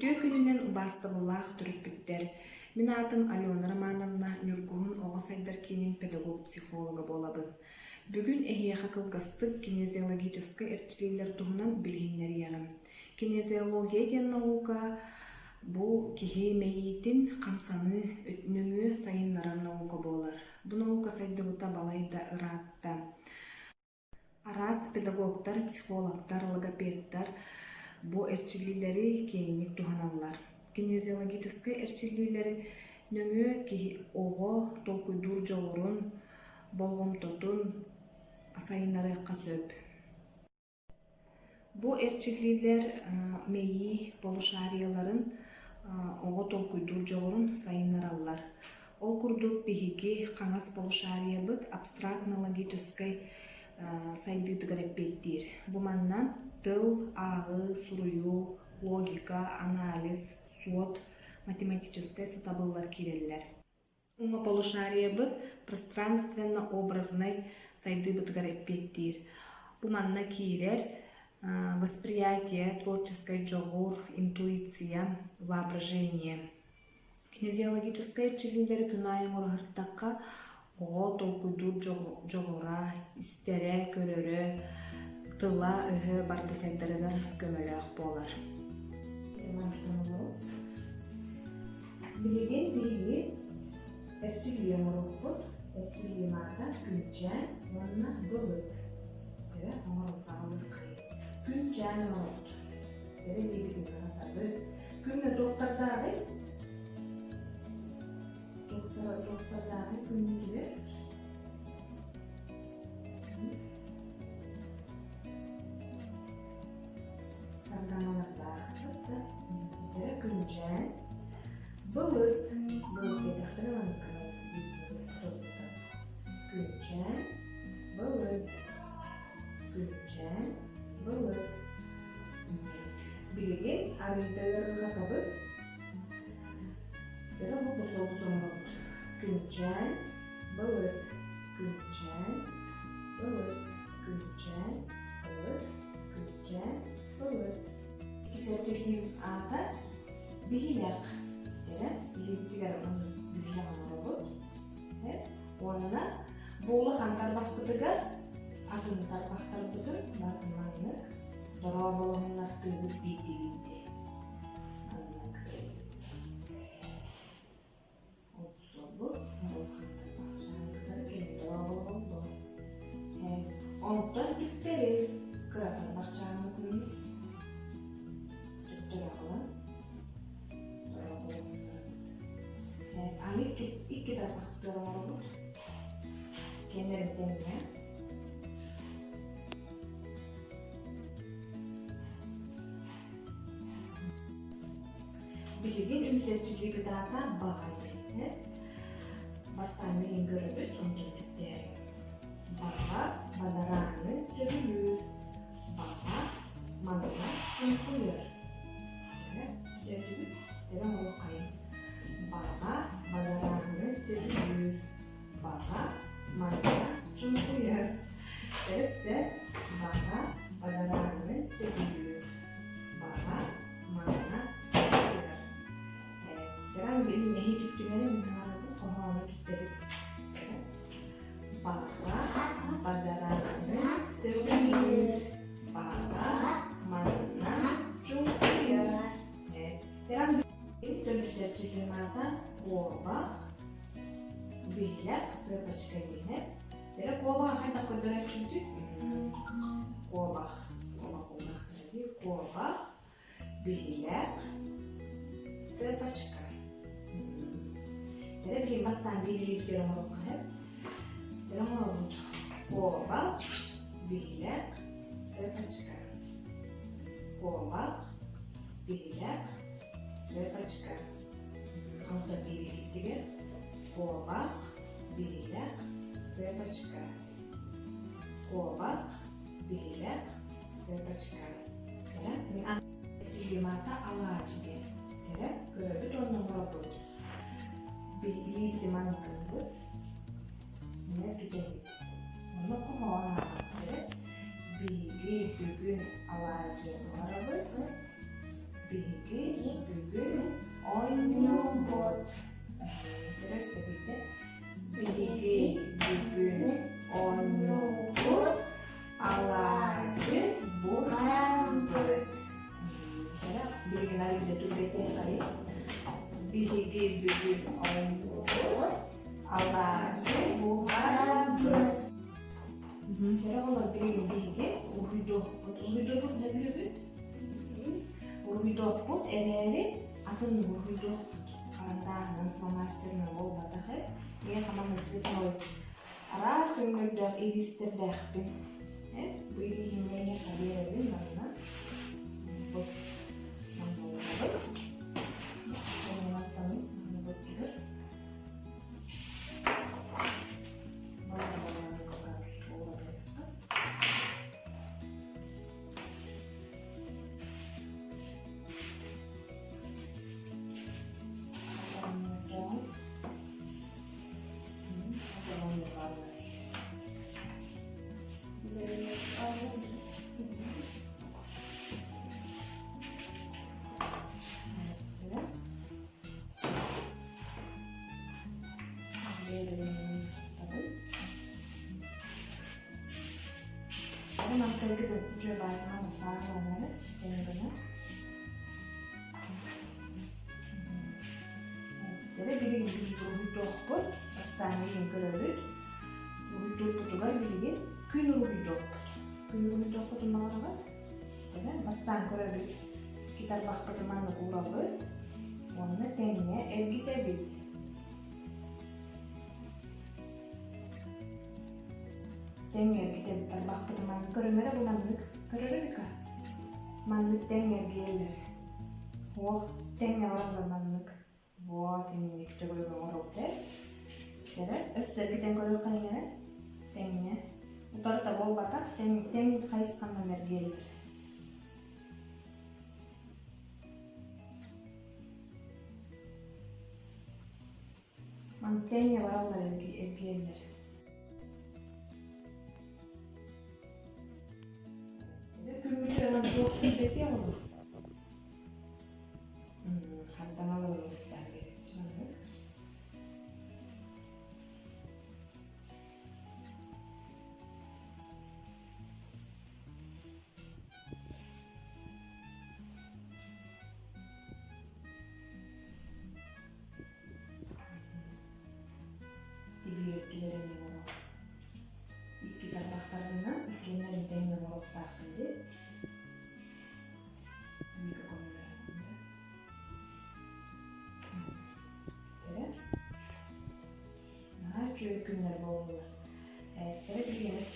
Күттүү күнүнен убастылылаах түрүппүттер. Мен атым Алена Романовна Нюргуун оҕосайдар киинин педагог-психолога болабын. Бүгүн эхиэхэ кылгастык кинезиологический эрчилиилер туһунан билигиннерийэҕим. Кинезиология диэн наука бу киһи мэйиитин хамсаны өтнүҥү сайыннаран наука буолар. Бу наука сайдыбыта балай да ыраатта. Арас педагогтар, психологтар, логопедтар бу эрчилиилери киэниник туһаналлар. Кинезиологический эрчилиилери нөҥү киһи оҕо толкуйдуур дьоҕурун, болгомтотун сайыннарыакка сөп. Бу эрчилиилер мэйи полушарияларын оҕо толкуйдуур дьоҕурун сайыннараллар. Ол курдук биһиги хаҥас полушариябыт абстрактно-логической сайдыытыгар эппиэттиир. Бу манна тыл, аагы, суруйуу, логика, анализ, суот, математической сытабыллар кииреллер. Уҥа полушариябыт пространственно-образной сайдыыбытыгар эппиэттиир. Бу манна киирер восприятие, творческий дьоҕур, интуиция, воображение. Кинезиологической эрчилиилери күн айын ураһыртакка оҕо толкуйдуур дьоҕура, истере, көрөрө, тыла, өһө барды сайдарыгар көмөлөөх буолар. Билигин биһиги эрчилиэм урухпут, эрчилиэм аата күнчээн уонна былыт. Жара оҥоролсаҕылык кыйы. Күнчээн оҥорот. Эре биибитин аратабы. Күннэ доктардаагы күннүлер. Сарганалардаагы жара күнчээн былыт. Күнчээн былыт. Күнчээн былыт. Билигин арыйталарга табыт. Бера бу босоо-босоо. Күнчээн былыт. Күнчээн былыт. Күнчээн былыт. Күнчээн былыт. Кисерчилиим аата бигилак. Жара билиттигер бигилак оңоробут. Онна буолу хантарбахпытыгар атынтарбахтарбытын батыманнык дороо болохуннар тыыбыт биитигинти. Олсобус буолу хантарбахчаанныктары кени дороо болохолду. Онтон түттери кыратарбахчаанныкын түттөр акылан дороо болохуннар. Аны икки тарбахтар оңоробут. Kendilerine bilgin ümserçiliği gıdata bağaydı. Bastan birin görübüt ondan tüpteri. Baba badaranı sövülür. Baba madına çunkuyur. Görübüt devam olukayım. Baba badaranı sövülür. Baba madına çunkuyur. Terse baba badaranı sövülür. Baba madına çunkuyur. Jaran benim ehi tüttülerim münharadı konuğunu tüttürü. Baba badaranı sövülür. Baba madına çunkuyur. Jaran benim tüttülerim çıkımada orbak bihlak sığpaçkaydı. Dere kovağa hayta koydurlar çünkü kovağa kovaktırdı. Kovağa bihlak sığpaçkay. Dere bir bastan bilgilik yerim oluk hep. Dere oluk kovağa bihlak sığpaçkay. Kovağa bihlak sığpaçkay. Sonunda bilgilik diye kovağa bihlak сыпочка. Ковак, бийлак, сыпочка. Чилимата алачиге. Көрөбүт онун робот. Бийлик манканбыт. Не түтебит. Ону комона. Бийлик бүгүн алачы робот. Бийлик Tere onlar bileğin bilgi, uhuydok bud. Uhuydok bud ne biliyor bud? Uhuydok bud, eğeri atın uhuydok bud. Karandağının flomasının bol batakı. Niye tamamı zıtnoy. Ara sönüldür ilistirdik bin. Bu iliğin neye kabiyelim bana. Bud. Nanı olur. Onu attanın. Nanı buddur. Hemen kırgı da ucuya bağlamaya sağlamları denizine. Evet, bilgin uhuydok bud. Hastanenin görülür. Uhuydok budular bilgin. Kün uhuydok bud. Kün uhuydok budun bağırı var. Hastane görülür. Gitar bakıdı manlık uğralı. Onu tenine evgide bil. Tenger kita terbak ke teman kerumera bumanlık kerumera ka manlık tenger gelir. Wah tenger orang manlık. Wah tenger kita boleh ngorok deh. Jadi esser kita ngorok kayaknya tenger. Utar tabol batak tenger kais kamar gelir. Man tenger orang gelir. Gümrüklerden çok kıymetli ya olur. Hatta ne olur derdi. Canım. Dibiyetlere ne olur? İki tabaklarından ikilerin dengen olup taktıydı. Çocuk günler boğulur. Evet, bilginiz.